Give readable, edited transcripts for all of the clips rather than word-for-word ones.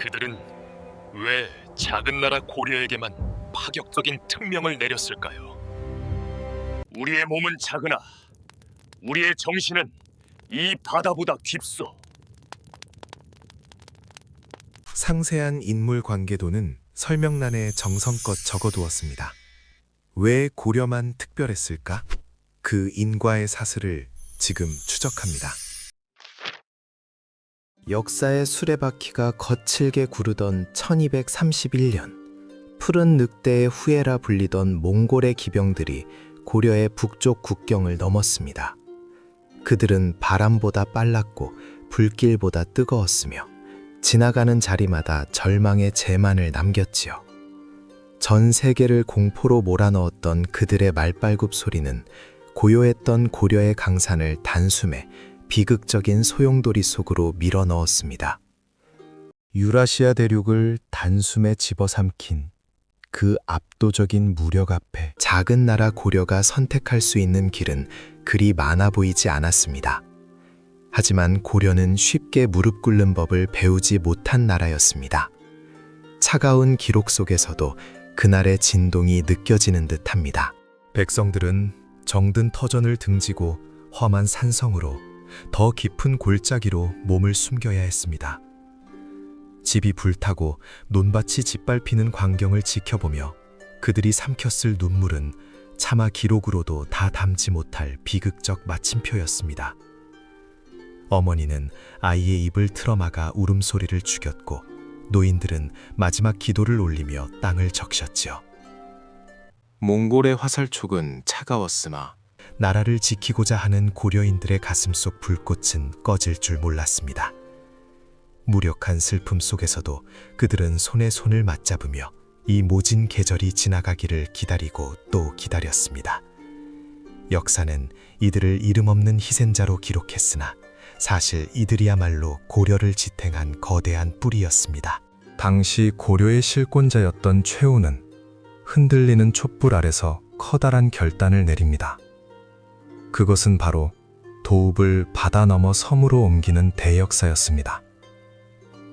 그들은 왜 작은 나라 고려에게만 파격적인 특명을 내렸을까요? 우리의 몸은 작으나 우리의 정신은 이 바다보다 깊소. 상세한 인물 관계도는 설명란에 정성껏 적어두었습니다. 왜 고려만 특별했을까? 그 인과의 사슬을 지금 추적합니다. 역사의 수레바퀴가 거칠게 구르던 1231년, 푸른 늑대의 후예라 불리던 몽골의 기병들이 고려의 북쪽 국경을 넘었습니다. 그들은 바람보다 빨랐고 불길보다 뜨거웠으며 지나가는 자리마다 절망의 재만을 남겼지요. 전 세계를 공포로 몰아넣었던 그들의 말발굽 소리는 고요했던 고려의 강산을 단숨에 비극적인 소용돌이 속으로 밀어넣었습니다. 유라시아 대륙을 단숨에 집어삼킨 그 압도적인 무력 앞에 작은 나라 고려가 선택할 수 있는 길은 그리 많아 보이지 않았습니다. 하지만 고려는 쉽게 무릎 꿇는 법을 배우지 못한 나라였습니다. 차가운 기록 속에서도 그날의 진동이 느껴지는 듯합니다. 백성들은 정든 터전을 등지고 험한 산성으로 더 깊은 골짜기로 몸을 숨겨야 했습니다. 집이 불타고 논밭이 짓밟히는 광경을 지켜보며 그들이 삼켰을 눈물은 차마 기록으로도 다 담지 못할 비극적 마침표였습니다. 어머니는 아이의 입을 틀어막아 울음소리를 죽였고 노인들은 마지막 기도를 올리며 땅을 적셨지요. 몽골의 화살촉은 차가웠으나 나라를 지키고자 하는 고려인들의 가슴속 불꽃은 꺼질 줄 몰랐습니다. 무력한 슬픔 속에서도 그들은 손에 손을 맞잡으며 이 모진 계절이 지나가기를 기다리고 또 기다렸습니다. 역사는 이들을 이름 없는 희생자로 기록했으나 사실 이들이야말로 고려를 지탱한 거대한 뿌리였습니다. 당시 고려의 실권자였던 최후는 흔들리는 촛불 아래서 커다란 결단을 내립니다. 그것은 바로 도읍을 바다 넘어 섬으로 옮기는 대역사였습니다.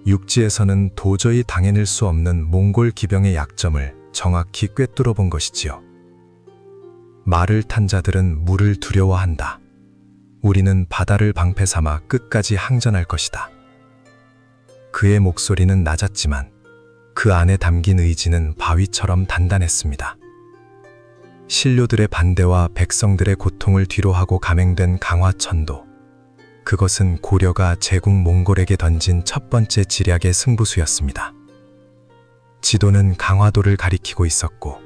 육지에서는 도저히 당해낼 수 없는 몽골 기병의 약점을 정확히 꿰뚫어 본 것이지요. 말을 탄 자들은 물을 두려워한다. 우리는 바다를 방패 삼아 끝까지 항전할 것이다. 그의 목소리는 낮았지만 그 안에 담긴 의지는 바위처럼 단단했습니다. 신료들의 반대와 백성들의 고통을 뒤로하고 감행된 강화천도, 그것은 고려가 제국 몽골에게 던진 첫 번째 지략의 승부수였습니다. 지도는 강화도를 가리키고 있었고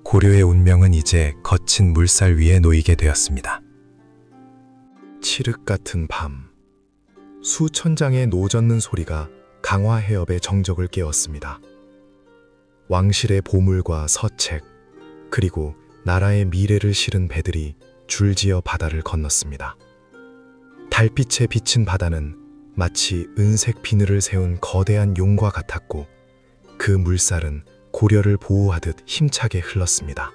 고려의 운명은 이제 거친 물살 위에 놓이게 되었습니다. 칠흑 같은 밤, 수천 장의 노젓는 소리가 강화 해협의 정적을 깨웠습니다. 왕실의 보물과 서책, 그리고 나라의 미래를 실은 배들이 줄지어 바다를 건넜습니다. 달빛에 비친 바다는 마치 은색 비늘을 세운 거대한 용과 같았고 그 물살은 고려를 보호하듯 힘차게 흘렀습니다.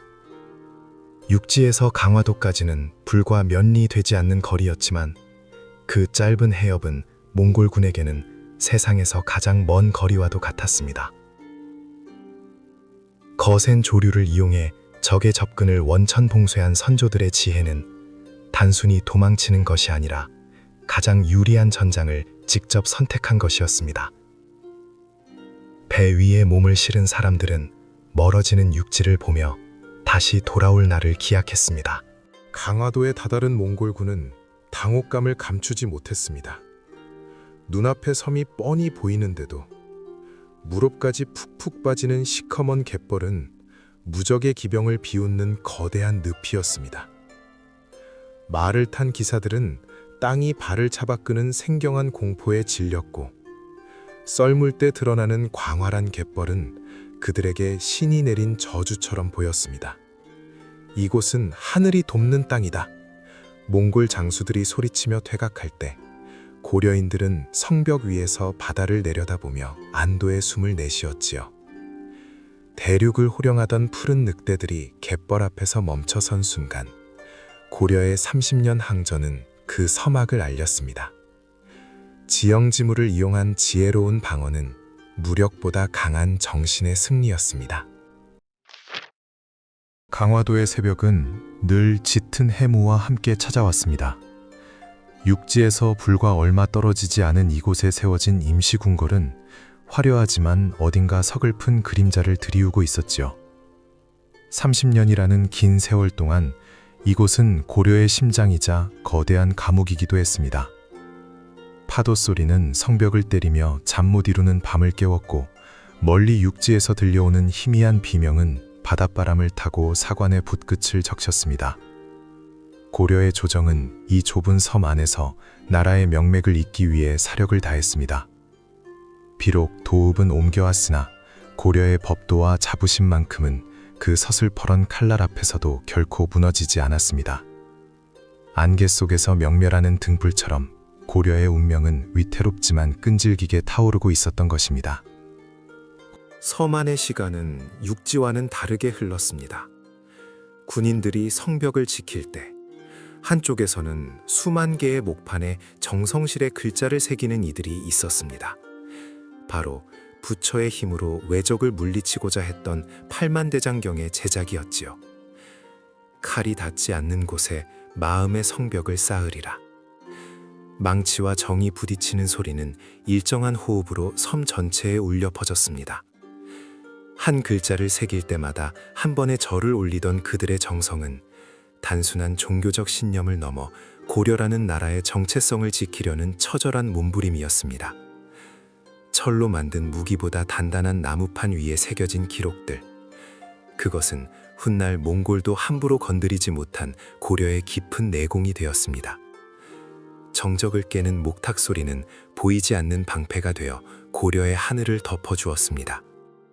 육지에서 강화도까지는 불과 몇 리 되지 않는 거리였지만 그 짧은 해협은 몽골군에게는 세상에서 가장 먼 거리와도 같았습니다. 거센 조류를 이용해 적의 접근을 원천봉쇄한 선조들의 지혜는 단순히 도망치는 것이 아니라 가장 유리한 전장을 직접 선택한 것이었습니다. 배 위에 몸을 실은 사람들은 멀어지는 육지를 보며 다시 돌아올 날을 기약했습니다. 강화도에 다다른 몽골군은 당혹감을 감추지 못했습니다. 눈앞에 섬이 뻔히 보이는데도 무릎까지 푹푹 빠지는 시커먼 갯벌은 무적의 기병을 비웃는 거대한 늪이었습니다. 말을 탄 기사들은 땅이 발을 잡아끄는 생경한 공포에 질렸고 썰물 때 드러나는 광활한 갯벌은 그들에게 신이 내린 저주처럼 보였습니다. 이곳은 하늘이 돕는 땅이다. 몽골 장수들이 소리치며 퇴각할 때 고려인들은 성벽 위에서 바다를 내려다보며 안도의 숨을 내쉬었지요. 대륙을 호령하던 푸른 늑대들이 갯벌 앞에서 멈춰선 순간 고려의 30년 항전은 그 서막을 알렸습니다. 지형지물을 이용한 지혜로운 방어는 무력보다 강한 정신의 승리였습니다. 강화도의 새벽은 늘 짙은 해무와 함께 찾아왔습니다. 육지에서 불과 얼마 떨어지지 않은 이곳에 세워진 임시궁궐은 화려하지만 어딘가 서글픈 그림자를 드리우고 있었지요. 30년이라는 긴 세월 동안 이곳은 고려의 심장이자 거대한 감옥이기도 했습니다. 파도 소리는 성벽을 때리며 잠 못 이루는 밤을 깨웠고, 멀리 육지에서 들려오는 희미한 비명은 바닷바람을 타고 사관의 붓끝을 적셨습니다. 고려의 조정은 이 좁은 섬 안에서 나라의 명맥을 잇기 위해 사력을 다했습니다. 비록 도읍은 옮겨왔으나 고려의 법도와 자부심만큼은 그 서슬퍼런 칼날 앞에서도 결코 무너지지 않았습니다. 안개 속에서 명멸하는 등불처럼 고려의 운명은 위태롭지만 끈질기게 타오르고 있었던 것입니다. 섬 안의 시간은 육지와는 다르게 흘렀습니다. 군인들이 성벽을 지킬 때 한쪽에서는 수만 개의 목판에 정성스레 글자를 새기는 이들이 있었습니다. 바로 부처의 힘으로 외적을 물리치고자 했던 팔만대장경의 제작이었지요. 칼이 닿지 않는 곳에 마음의 성벽을 쌓으리라. 망치와 정이 부딪히는 소리는 일정한 호흡으로 섬 전체에 울려 퍼졌습니다. 한 글자를 새길 때마다 한 번의 절을 올리던 그들의 정성은 단순한 종교적 신념을 넘어 고려라는 나라의 정체성을 지키려는 처절한 몸부림이었습니다. 철로 만든 무기보다 단단한 나무판 위에 새겨진 기록들. 그것은 훗날 몽골도 함부로 건드리지 못한 고려의 깊은 내공이 되었습니다. 정적을 깨는 목탁 소리는 보이지 않는 방패가 되어 고려의 하늘을 덮어주었습니다.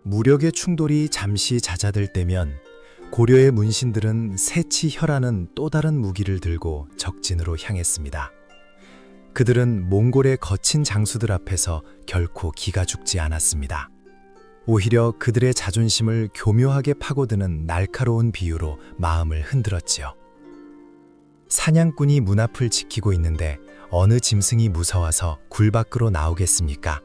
무력의 충돌이 잠시 잦아들 때면 고려의 문신들은 세치혀라는 또 다른 무기를 들고 적진으로 향했습니다. 그들은 몽골의 거친 장수들 앞에서 결코 기가 죽지 않았습니다. 오히려 그들의 자존심을 교묘하게 파고드는 날카로운 비유로 마음을 흔들었지요. 사냥꾼이 문 앞을 지키고 있는데 어느 짐승이 무서워서 굴 밖으로 나오겠습니까?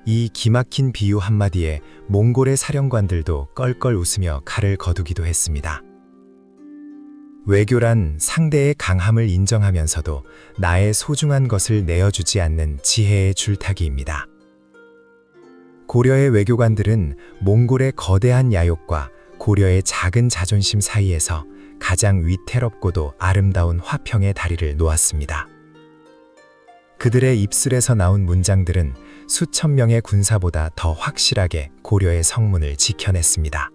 이 기막힌 비유 한마디에 몽골의 사령관들도 껄껄 웃으며 칼을 거두기도 했습니다. 외교란 상대의 강함을 인정하면서도 나의 소중한 것을 내어주지 않는 지혜의 줄타기입니다. 고려의 외교관들은 몽골의 거대한 야욕과 고려의 작은 자존심 사이에서 가장 위태롭고도 아름다운 화평의 다리를 놓았습니다. 그들의 입술에서 나온 문장들은 수천 명의 군사보다 더 확실하게 고려의 성문을 지켜냈습니다.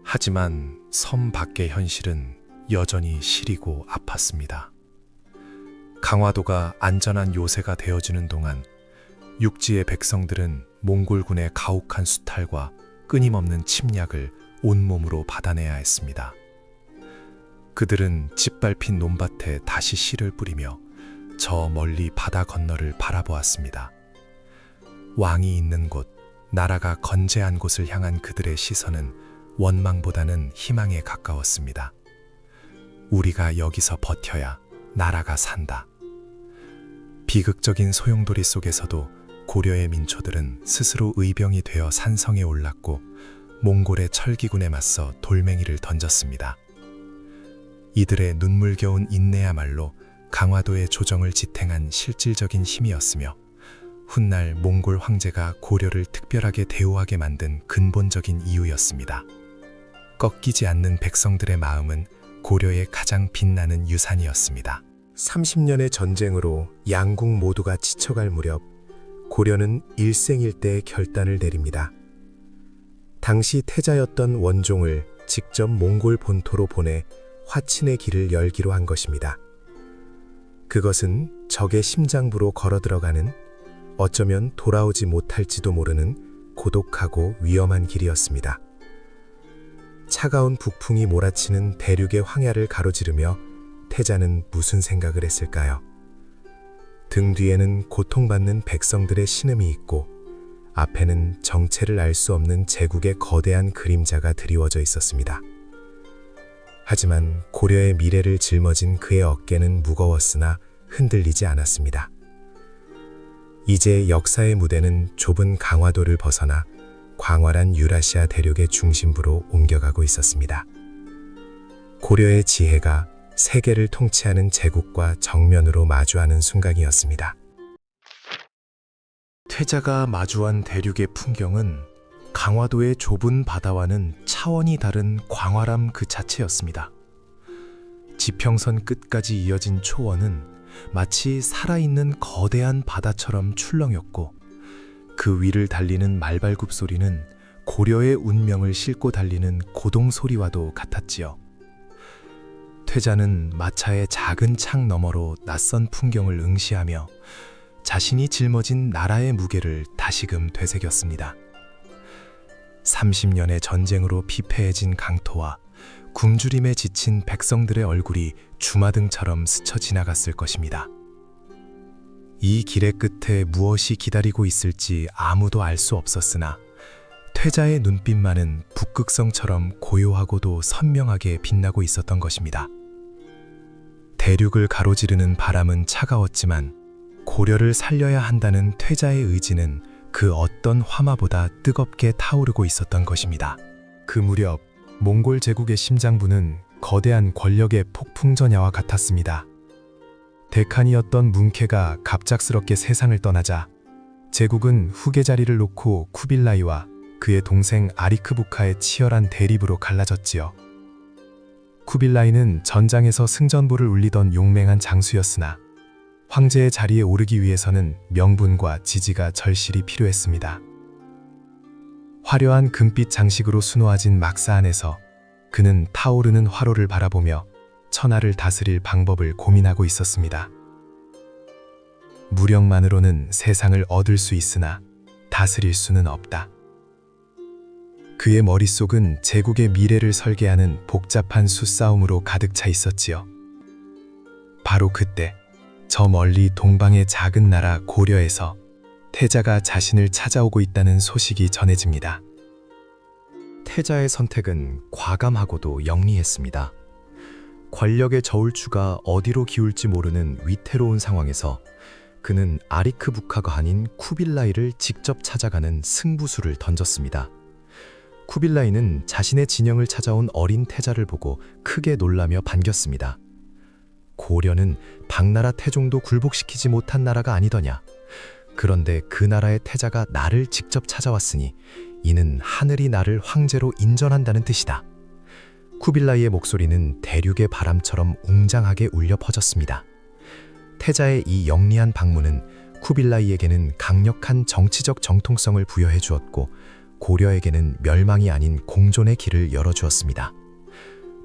하지만 섬 밖의 현실은 여전히 시리고 아팠습니다. 강화도가 안전한 요새가 되어주는 동안 육지의 백성들은 몽골군의 가혹한 수탈과 끊임없는 침략을 온몸으로 받아내야 했습니다. 그들은 짓밟힌 논밭에 다시 씨를 뿌리며 저 멀리 바다 건너를 바라보았습니다. 왕이 있는 곳, 나라가 건재한 곳을 향한 그들의 시선은 원망보다는 희망에 가까웠습니다. 우리가 여기서 버텨야 나라가 산다. 비극적인 소용돌이 속에서도 고려의 민초들은 스스로 의병이 되어 산성에 올랐고 몽골의 철기군에 맞서 돌멩이를 던졌습니다. 이들의 눈물겨운 인내야말로 강화도의 조정을 지탱한 실질적인 힘이었으며 훗날 몽골 황제가 고려를 특별하게 대우하게 만든 근본적인 이유였습니다. 꺾이지 않는 백성들의 마음은 고려의 가장 빛나는 유산이었습니다. 30년의 전쟁으로 양국 모두가 지쳐갈 무렵 고려는 일생일대의 결단을 내립니다. 당시 태자였던 원종을 직접 몽골 본토로 보내 화친의 길을 열기로 한 것입니다. 그것은 적의 심장부로 걸어 들어가는, 어쩌면 돌아오지 못할지도 모르는 고독하고 위험한 길이었습니다. 차가운 북풍이 몰아치는 대륙의 황야를 가로지르며 태자는 무슨 생각을 했을까요? 등 뒤에는 고통받는 백성들의 신음이 있고 앞에는 정체를 알 수 없는 제국의 거대한 그림자가 드리워져 있었습니다. 하지만 고려의 미래를 짊어진 그의 어깨는 무거웠으나 흔들리지 않았습니다. 이제 역사의 무대는 좁은 강화도를 벗어나 광활한 유라시아 대륙의 중심부로 옮겨가고 있었습니다. 고려의 지혜가 세계를 통치하는 제국과 정면으로 마주하는 순간이었습니다. 태자가 마주한 대륙의 풍경은 강화도의 좁은 바다와는 차원이 다른 광활함 그 자체였습니다. 지평선 끝까지 이어진 초원은 마치 살아있는 거대한 바다처럼 출렁였고, 그 위를 달리는 말발굽 소리는 고려의 운명을 싣고 달리는 고동 소리와도 같았지요. 태자는 마차의 작은 창 너머로 낯선 풍경을 응시하며 자신이 짊어진 나라의 무게를 다시금 되새겼습니다. 30년의 전쟁으로 피폐해진 강토와 굶주림에 지친 백성들의 얼굴이 주마등처럼 스쳐 지나갔을 것입니다. 이 길의 끝에 무엇이 기다리고 있을지 아무도 알 수 없었으나 태자의 눈빛만은 북극성처럼 고요하고도 선명하게 빛나고 있었던 것입니다. 대륙을 가로지르는 바람은 차가웠지만 고려를 살려야 한다는 태자의 의지는 그 어떤 화마보다 뜨겁게 타오르고 있었던 것입니다. 그 무렵 몽골 제국의 심장부는 거대한 권력의 폭풍전야와 같았습니다. 대칸이었던 뭉케가 갑작스럽게 세상을 떠나자 제국은 후계 자리를 놓고 쿠빌라이와 그의 동생 아리크부카의 치열한 대립으로 갈라졌지요. 쿠빌라이는 전장에서 승전보를 울리던 용맹한 장수였으나 황제의 자리에 오르기 위해서는 명분과 지지가 절실히 필요했습니다. 화려한 금빛 장식으로 수놓아진 막사 안에서 그는 타오르는 화로를 바라보며 천하를 다스릴 방법을 고민하고 있었습니다. 무력만으로는 세상을 얻을 수 있으나 다스릴 수는 없다. 그의 머릿속은 제국의 미래를 설계하는 복잡한 수싸움으로 가득 차 있었지요. 바로 그때 저 멀리 동방의 작은 나라 고려에서 태자가 자신을 찾아오고 있다는 소식이 전해집니다. 태자의 선택은 과감하고도 영리했습니다. 권력의 저울추가 어디로 기울지 모르는 위태로운 상황에서 그는 아리크부카가 아닌 쿠빌라이를 직접 찾아가는 승부수를 던졌습니다. 쿠빌라이는 자신의 진영을 찾아온 어린 태자를 보고 크게 놀라며 반겼습니다. 고려는 당나라 태종도 굴복시키지 못한 나라가 아니더냐. 그런데 그 나라의 태자가 나를 직접 찾아왔으니 이는 하늘이 나를 황제로 인정한다는 뜻이다. 쿠빌라이의 목소리는 대륙의 바람처럼 웅장하게 울려 퍼졌습니다. 태자의 이 영리한 방문은 쿠빌라이에게는 강력한 정치적 정통성을 부여해 주었고 고려에게는 멸망이 아닌 공존의 길을 열어주었습니다.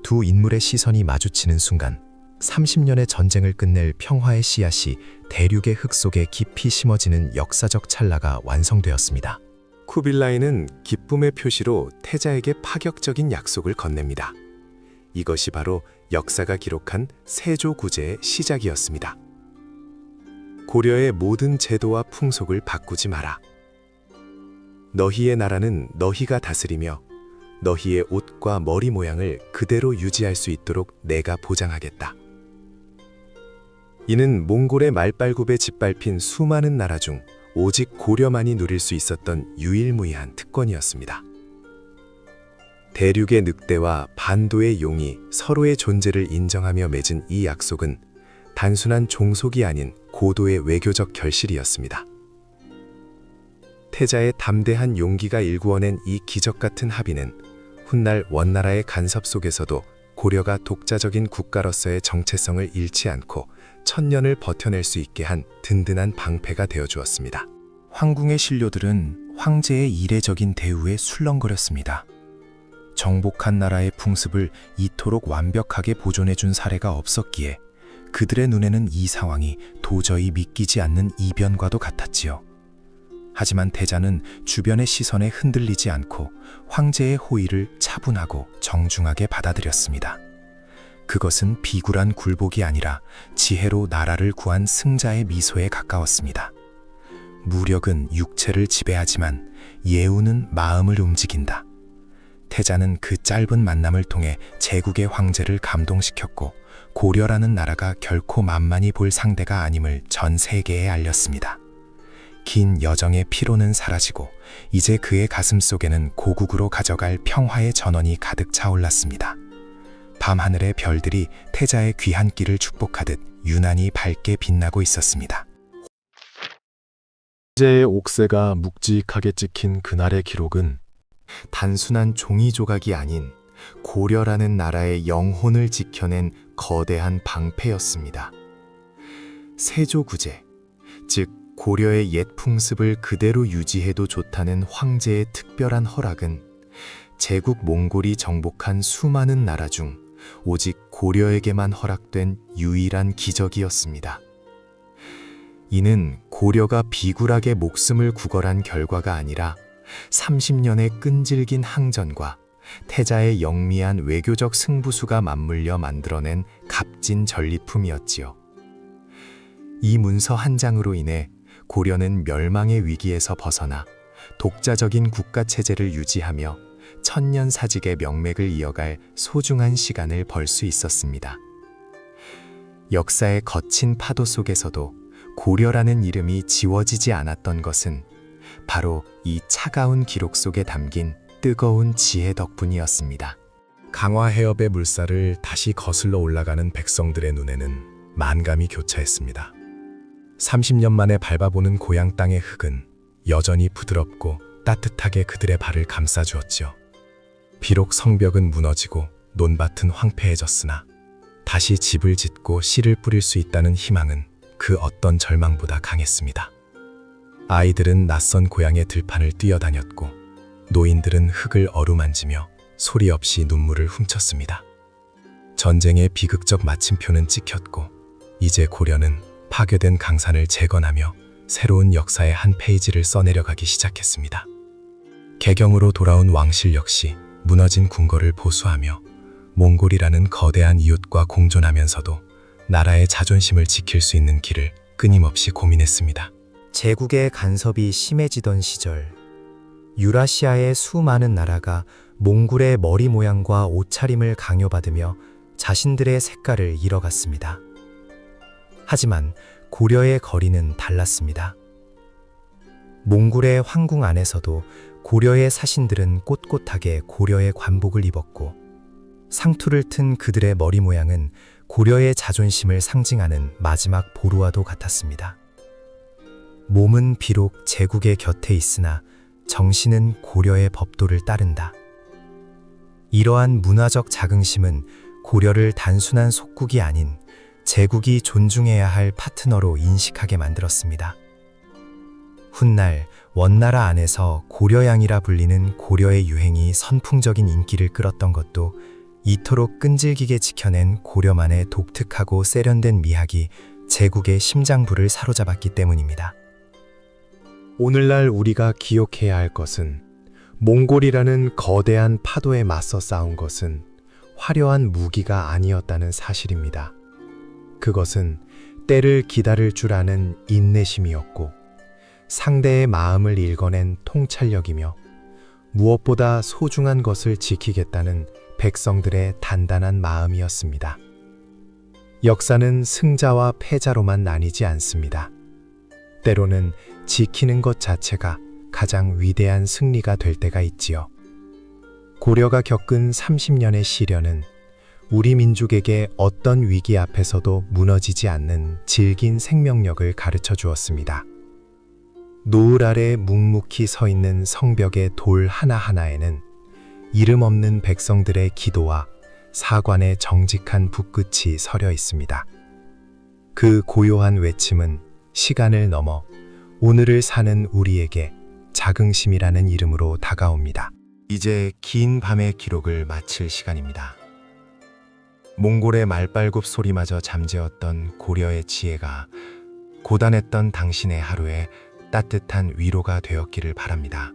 두 인물의 시선이 마주치는 순간 30년의 전쟁을 끝낼 평화의 씨앗이 대륙의 흙 속에 깊이 심어지는 역사적 찰나가 완성되었습니다. 쿠빌라이는 기쁨의 표시로 태자에게 파격적인 약속을 건넵니다. 이것이 바로 역사가 기록한 세조구제의 시작이었습니다. 고려의 모든 제도와 풍속을 바꾸지 마라. 너희의 나라는 너희가 다스리며 너희의 옷과 머리 모양을 그대로 유지할 수 있도록 내가 보장하겠다. 이는 몽골의 말발굽에 짓밟힌 수많은 나라 중 오직 고려만이 누릴 수 있었던 유일무이한 특권이었습니다. 대륙의 늑대와 반도의 용이 서로의 존재를 인정하며 맺은 이 약속은 단순한 종속이 아닌 고도의 외교적 결실이었습니다. 태자의 담대한 용기가 일구어낸 이 기적 같은 합의는 훗날 원나라의 간섭 속에서도 고려가 독자적인 국가로서의 정체성을 잃지 않고 천년을 버텨낼 수 있게 한 든든한 방패가 되어주었습니다. 황궁의 신료들은 황제의 이례적인 대우에 술렁거렸습니다. 정복한 나라의 풍습을 이토록 완벽하게 보존해준 사례가 없었기에 그들의 눈에는 이 상황이 도저히 믿기지 않는 이변과도 같았지요. 하지만 태자는 주변의 시선에 흔들리지 않고 황제의 호의를 차분하고 정중하게 받아들였습니다. 그것은 비굴한 굴복이 아니라 지혜로 나라를 구한 승자의 미소에 가까웠습니다. 무력은 육체를 지배하지만 예우는 마음을 움직인다. 태자는 그 짧은 만남을 통해 제국의 황제를 감동시켰고 고려라는 나라가 결코 만만히 볼 상대가 아님을 전 세계에 알렸습니다. 긴 여정의 피로는 사라지고 이제 그의 가슴 속에는 고국으로 가져갈 평화의 전원이 가득 차올랐습니다. 밤하늘의 별들이 태자의 귀한 길을 축복하듯 유난히 밝게 빛나고 있었습니다. 태자의 옥새가 묵직하게 찍힌 그날의 기록은 단순한 종이 조각이 아닌 고려라는 나라의 영혼을 지켜낸 거대한 방패였습니다. 세조구제, 즉 고려의 옛 풍습을 그대로 유지해도 좋다는 황제의 특별한 허락은 제국 몽골이 정복한 수많은 나라 중 오직 고려에게만 허락된 유일한 기적이었습니다. 이는 고려가 비굴하게 목숨을 구걸한 결과가 아니라 30년의 끈질긴 항전과 태자의 영미한 외교적 승부수가 맞물려 만들어낸 값진 전리품이었지요. 이 문서 한 장으로 인해 고려는 멸망의 위기에서 벗어나 독자적인 국가체제를 유지하며 천년사직의 명맥을 이어갈 소중한 시간을 벌 수 있었습니다. 역사의 거친 파도 속에서도 고려라는 이름이 지워지지 않았던 것은 바로 이 차가운 기록 속에 담긴 뜨거운 지혜 덕분이었습니다. 강화 해협의 물살을 다시 거슬러 올라가는 백성들의 눈에는 만감이 교차했습니다. 30년 만에 밟아보는 고향 땅의 흙은 여전히 부드럽고 따뜻하게 그들의 발을 감싸주었지요. 비록 성벽은 무너지고 논밭은 황폐해졌으나 다시 집을 짓고 씨를 뿌릴 수 있다는 희망은 그 어떤 절망보다 강했습니다. 아이들은 낯선 고향의 들판을 뛰어다녔고 노인들은 흙을 어루만지며 소리 없이 눈물을 훔쳤습니다. 전쟁의 비극적 마침표는 찍혔고 이제 고려는 파괴된 강산을 재건하며 새로운 역사의 한 페이지를 써내려가기 시작했습니다. 개경으로 돌아온 왕실 역시 무너진 궁궐을 보수하며 몽골이라는 거대한 이웃과 공존하면서도 나라의 자존심을 지킬 수 있는 길을 끊임없이 고민했습니다. 제국의 간섭이 심해지던 시절, 유라시아의 수많은 나라가 몽골의 머리 모양과 옷차림을 강요받으며 자신들의 색깔을 잃어갔습니다. 하지만 고려의 거리는 달랐습니다. 몽골의 황궁 안에서도 고려의 사신들은 꼿꼿하게 고려의 관복을 입었고 상투를 튼 그들의 머리 모양은 고려의 자존심을 상징하는 마지막 보루와도 같았습니다. 몸은 비록 제국의 곁에 있으나 정신은 고려의 법도를 따른다. 이러한 문화적 자긍심은 고려를 단순한 속국이 아닌 제국이 존중해야 할 파트너로 인식하게 만들었습니다. 훗날 원나라 안에서 고려양이라 불리는 고려의 유행이 선풍적인 인기를 끌었던 것도 이토록 끈질기게 지켜낸 고려만의 독특하고 세련된 미학이 제국의 심장부를 사로잡았기 때문입니다. 오늘날 우리가 기억해야 할 것은 몽골이라는 거대한 파도에 맞서 싸운 것은 화려한 무기가 아니었다는 사실입니다. 그것은 때를 기다릴 줄 아는 인내심이었고 상대의 마음을 읽어낸 통찰력이며 무엇보다 소중한 것을 지키겠다는 백성들의 단단한 마음이었습니다. 역사는 승자와 패자로만 나뉘지 않습니다. 때로는 지키는 것 자체가 가장 위대한 승리가 될 때가 있지요. 고려가 겪은 30년의 시련은 우리 민족에게 어떤 위기 앞에서도 무너지지 않는 질긴 생명력을 가르쳐 주었습니다. 노을 아래 묵묵히 서 있는 성벽의 돌 하나하나에는 이름 없는 백성들의 기도와 사관의 정직한 붓끝이 서려 있습니다. 그 고요한 외침은 시간을 넘어 오늘을 사는 우리에게 자긍심이라는 이름으로 다가옵니다. 이제 긴 밤의 기록을 마칠 시간입니다. 몽골의 말발굽 소리마저 잠재웠던 고려의 지혜가 고단했던 당신의 하루에 따뜻한 위로가 되었기를 바랍니다.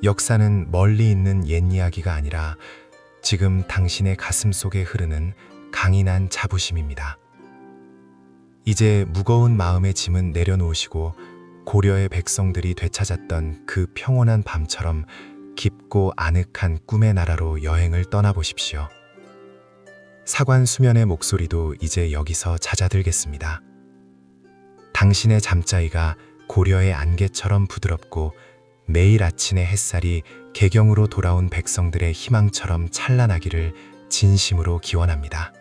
역사는 멀리 있는 옛 이야기가 아니라 지금 당신의 가슴 속에 흐르는 강인한 자부심입니다. 이제 무거운 마음의 짐은 내려놓으시고 고려의 백성들이 되찾았던 그 평온한 밤처럼 깊고 아늑한 꿈의 나라로 여행을 떠나보십시오. 사관 수면의 목소리도 이제 여기서 잦아들겠습니다. 당신의 잠자리가 고려의 안개처럼 부드럽고 매일 아침의 햇살이 개경으로 돌아온 백성들의 희망처럼 찬란하기를 진심으로 기원합니다.